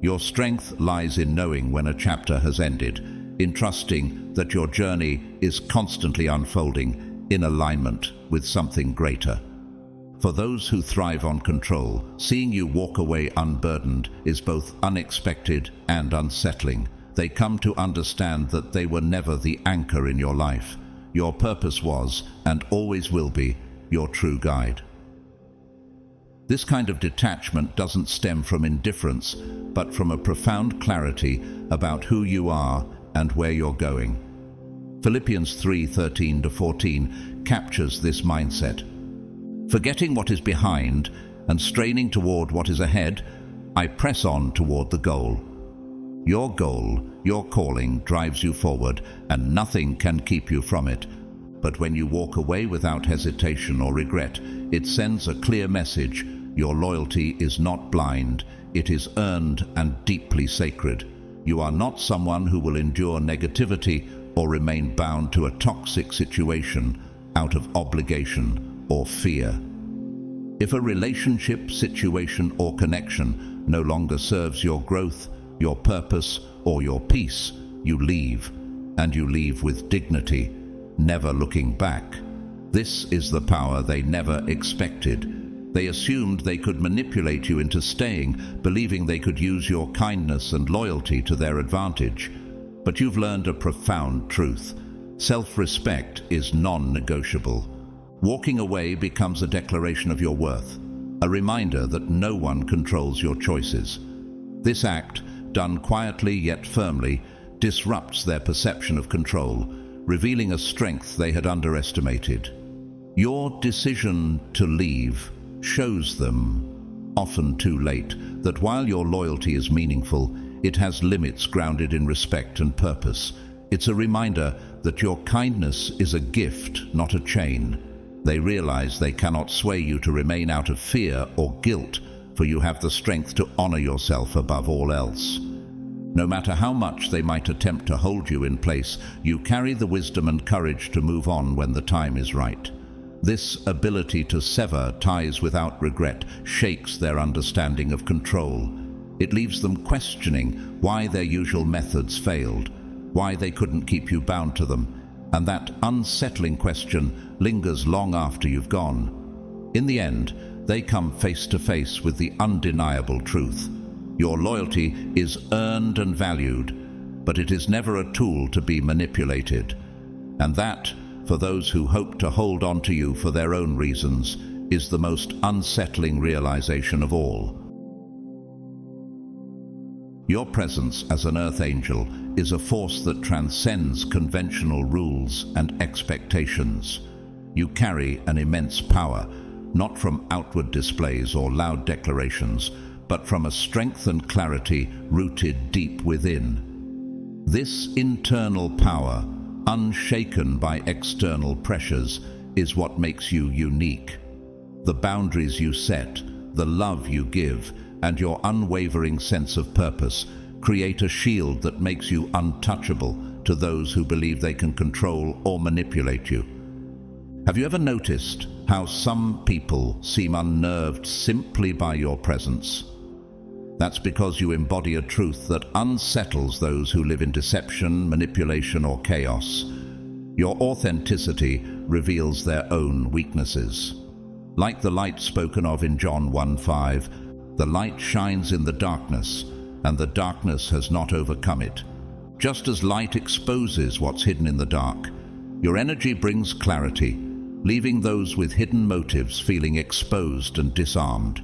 Your strength lies in knowing when a chapter has ended, in trusting that your journey is constantly unfolding in alignment with something greater. For those who thrive on control, seeing you walk away unburdened is both unexpected and unsettling. They come to understand that they were never the anchor in your life. Your purpose was, and always will be, your true guide. This kind of detachment doesn't stem from indifference, but from a profound clarity about who you are and where you're going. Philippians 3:13-14 captures this mindset. Forgetting what is behind and straining toward what is ahead, I press on toward the goal. Your goal, your calling, drives you forward, and nothing can keep you from it. But when you walk away without hesitation or regret, it sends a clear message. Your loyalty is not blind, it is earned and deeply sacred. You are not someone who will endure negativity or remain bound to a toxic situation out of obligation or fear. If a relationship, situation, or connection no longer serves your growth, your purpose, or your peace, you leave, and you leave with dignity, never looking back. This is the power they never expected. They assumed they could manipulate you into staying, believing they could use your kindness and loyalty to their advantage. But you've learned a profound truth. Self-respect is non-negotiable. Walking away becomes a declaration of your worth, a reminder that no one controls your choices. This act, done quietly yet firmly, disrupts their perception of control, revealing a strength they had underestimated. Your decision to leave shows them, often too late, that while your loyalty is meaningful, it has limits grounded in respect and purpose. It's a reminder that your kindness is a gift, not a chain. They realize they cannot sway you to remain out of fear or guilt, for you have the strength to honor yourself above all else. No matter how much they might attempt to hold you in place, you carry the wisdom and courage to move on when the time is right. This ability to sever ties without regret shakes their understanding of control. It leaves them questioning why their usual methods failed, why they couldn't keep you bound to them, and that unsettling question lingers long after you've gone. In the end, they come face to face with the undeniable truth. Your loyalty is earned and valued, but it is never a tool to be manipulated. And that, for those who hope to hold on to you for their own reasons, is the most unsettling realization of all. Your presence as an earth angel is a force that transcends conventional rules and expectations. You carry an immense power, not from outward displays or loud declarations, but from a strength and clarity rooted deep within. This internal power, unshaken by external pressures, is what makes you unique. The boundaries you set, the love you give, and your unwavering sense of purpose create a shield that makes you untouchable to those who believe they can control or manipulate you. Have you ever noticed how some people seem unnerved simply by your presence? That's because you embody a truth that unsettles those who live in deception, manipulation, or chaos. Your authenticity reveals their own weaknesses. Like the light spoken of in John 1:5, the light shines in the darkness, and the darkness has not overcome it. Just as light exposes what's hidden in the dark, your energy brings clarity, leaving those with hidden motives feeling exposed and disarmed.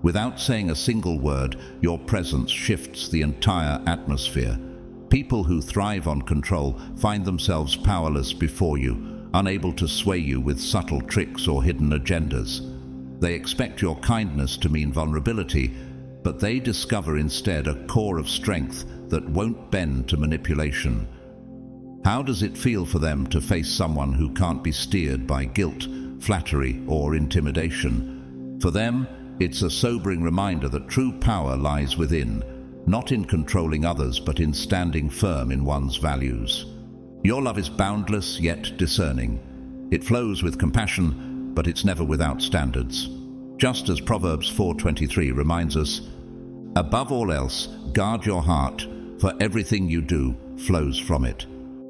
Without saying a single word, your presence shifts the entire atmosphere. People who thrive on control find themselves powerless before you, unable to sway you with subtle tricks or hidden agendas. They expect your kindness to mean vulnerability, but they discover instead a core of strength that won't bend to manipulation. How does it feel for them to face someone who can't be steered by guilt, flattery, or intimidation? For them, it's a sobering reminder that true power lies within, not in controlling others, but in standing firm in one's values. Your love is boundless yet discerning. It flows with compassion, but it's never without standards. Just as Proverbs 4:23 reminds us, above all else, guard your heart, for everything you do flows from it.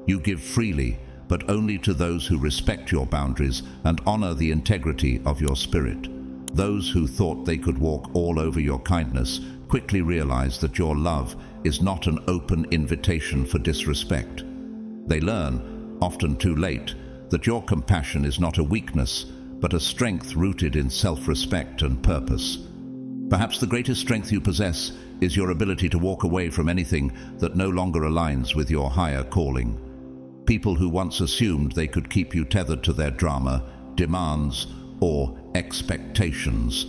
You give freely, but only to those who respect your boundaries and honor the integrity of your spirit. Those who thought they could walk all over your kindness quickly realize that your love is not an open invitation for disrespect. They learn, often too late, that your compassion is not a weakness, but a strength rooted in self-respect and purpose. Perhaps the greatest strength you possess is your ability to walk away from anything that no longer aligns with your higher calling. People who once assumed they could keep you tethered to their drama, demands, or expectations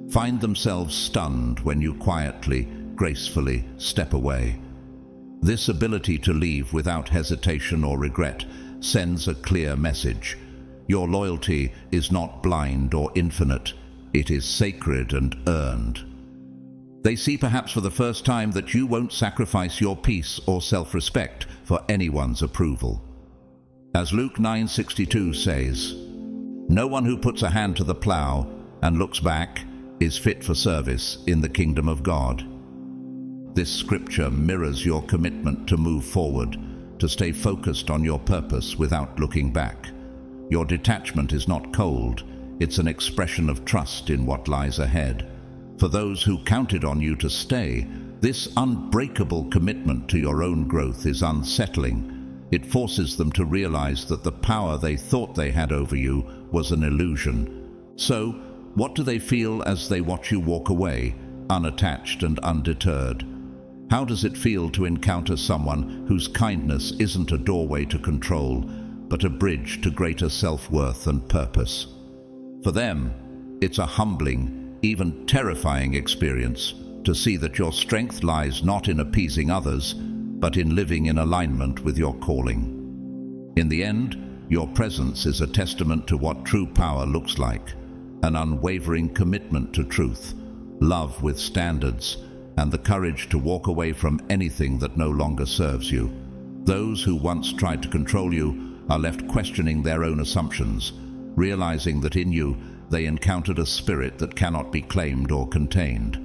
find themselves stunned when you quietly, gracefully step away. This ability to leave without hesitation or regret sends a clear message. Your loyalty is not blind or infinite. It is sacred and earned. They see perhaps for the first time that you won't sacrifice your peace or self-respect for anyone's approval. As Luke 9:62 says, "No one who puts a hand to the plow and looks back is fit for service in the kingdom of God." This scripture mirrors your commitment to move forward, to stay focused on your purpose without looking back. Your detachment is not cold, it's an expression of trust in what lies ahead. For those who counted on you to stay, this unbreakable commitment to your own growth is unsettling. It forces them to realize that the power they thought they had over you was an illusion. So, what do they feel as they watch you walk away, unattached and undeterred? How does it feel to encounter someone whose kindness isn't a doorway to control, but a bridge to greater self-worth and purpose? For them, it's a humbling, even terrifying experience to see that your strength lies not in appeasing others, but in living in alignment with your calling. In the end, your presence is a testament to what true power looks like, an unwavering commitment to truth, love with standards, and the courage to walk away from anything that no longer serves you. Those who once tried to control you are left questioning their own assumptions, realizing that in you they encountered a spirit that cannot be claimed or contained.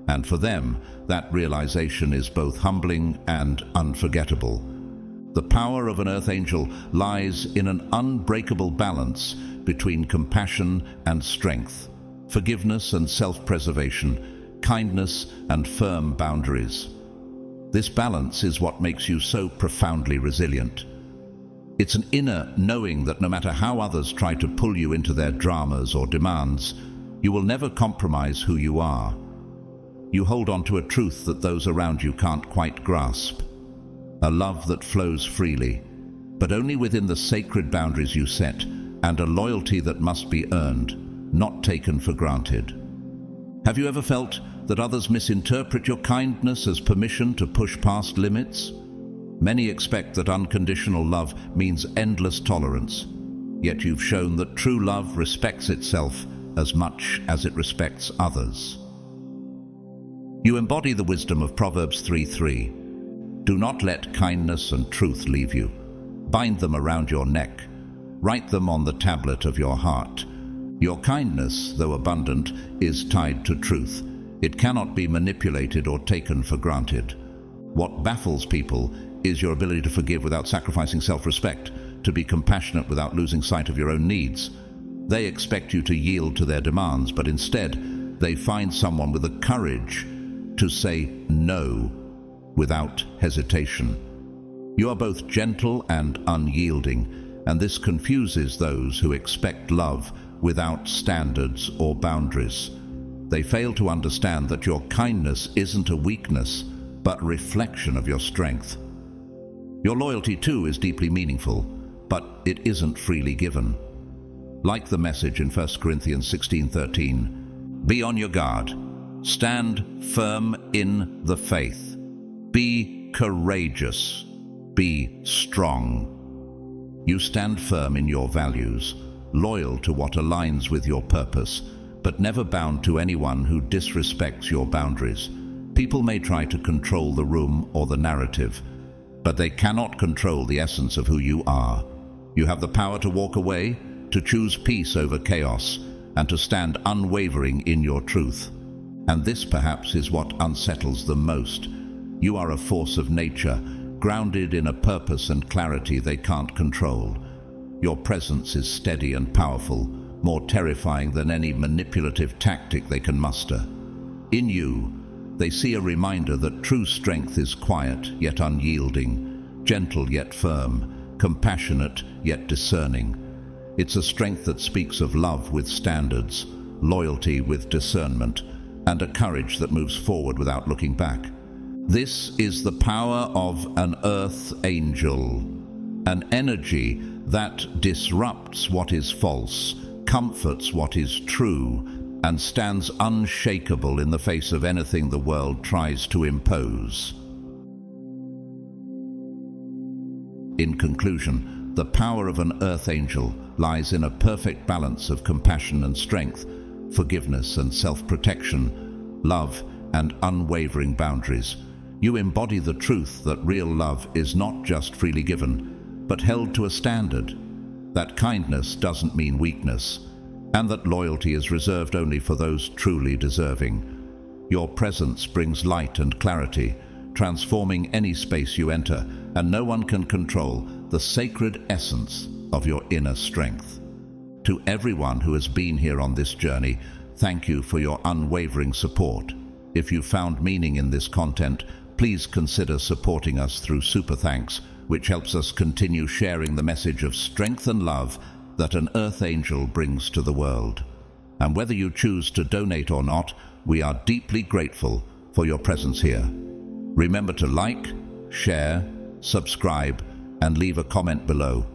And for them, that realization is both humbling and unforgettable. The power of an earth angel lies in an unbreakable balance between compassion and strength, forgiveness and self-preservation, kindness and firm boundaries. This balance is what makes you so profoundly resilient. It's an inner knowing that no matter how others try to pull you into their dramas or demands, you will never compromise who you are. You hold on to a truth that those around you can't quite grasp, a love that flows freely, but only within the sacred boundaries you set, and a loyalty that must be earned, not taken for granted. Have you ever felt that others misinterpret your kindness as permission to push past limits? Many expect that unconditional love means endless tolerance, yet you've shown that true love respects itself as much as it respects others. You embody the wisdom of Proverbs 3:3. Do not let kindness and truth leave you. Bind them around your neck. Write them on the tablet of your heart. Your kindness, though abundant, is tied to truth. It cannot be manipulated or taken for granted. What baffles people is your ability to forgive without sacrificing self-respect, to be compassionate without losing sight of your own needs. They expect you to yield to their demands, but instead, they find someone with the courage to say no without hesitation. You are both gentle and unyielding, and this confuses those who expect love without standards or boundaries. They fail to understand that your kindness isn't a weakness, but a reflection of your strength. Your loyalty too is deeply meaningful, but it isn't freely given. Like the message in 1 Corinthians 16:13, be on your guard, stand firm in the faith, be courageous, be strong. You stand firm in your values, loyal to what aligns with your purpose, but never bound to anyone who disrespects your boundaries. People may try to control the room or the narrative, but they cannot control the essence of who you are. You have the power to walk away, to choose peace over chaos, and to stand unwavering in your truth. And this perhaps is what unsettles them most. You are a force of nature, grounded in a purpose and clarity they can't control. Your presence is steady and powerful, more terrifying than any manipulative tactic they can muster. In you, they see a reminder that true strength is quiet yet unyielding, gentle yet firm, compassionate yet discerning. It's a strength that speaks of love with standards, loyalty with discernment, and a courage that moves forward without looking back. This is the power of an earth angel, an energy that disrupts what is false, comforts what is true, and stands unshakable in the face of anything the world tries to impose. In conclusion, the power of an earth angel lies in a perfect balance of compassion and strength, forgiveness and self-protection, love and unwavering boundaries. You embody the truth that real love is not just freely given, but held to a standard, that kindness doesn't mean weakness, and that loyalty is reserved only for those truly deserving. Your presence brings light and clarity, transforming any space you enter, and no one can control the sacred essence of your inner strength. To everyone who has been here on this journey, thank you for your unwavering support. If you found meaning in this content, please consider supporting us through Super Thanks, which helps us continue sharing the message of strength and love that an earth angel brings to the world. And whether you choose to donate or not, we are deeply grateful for your presence here. Remember to like, share, subscribe, and leave a comment below.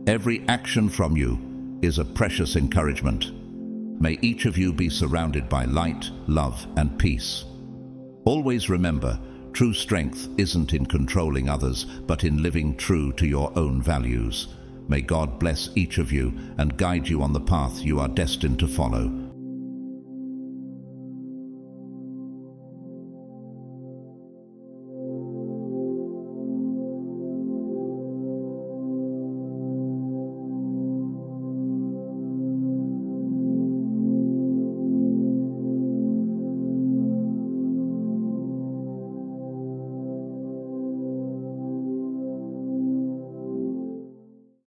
Every action from you is a precious encouragement. May each of you be surrounded by light, love, and peace. Always remember, true strength isn't in controlling others, but in living true to your own values. May God bless each of you and guide you on the path you are destined to follow.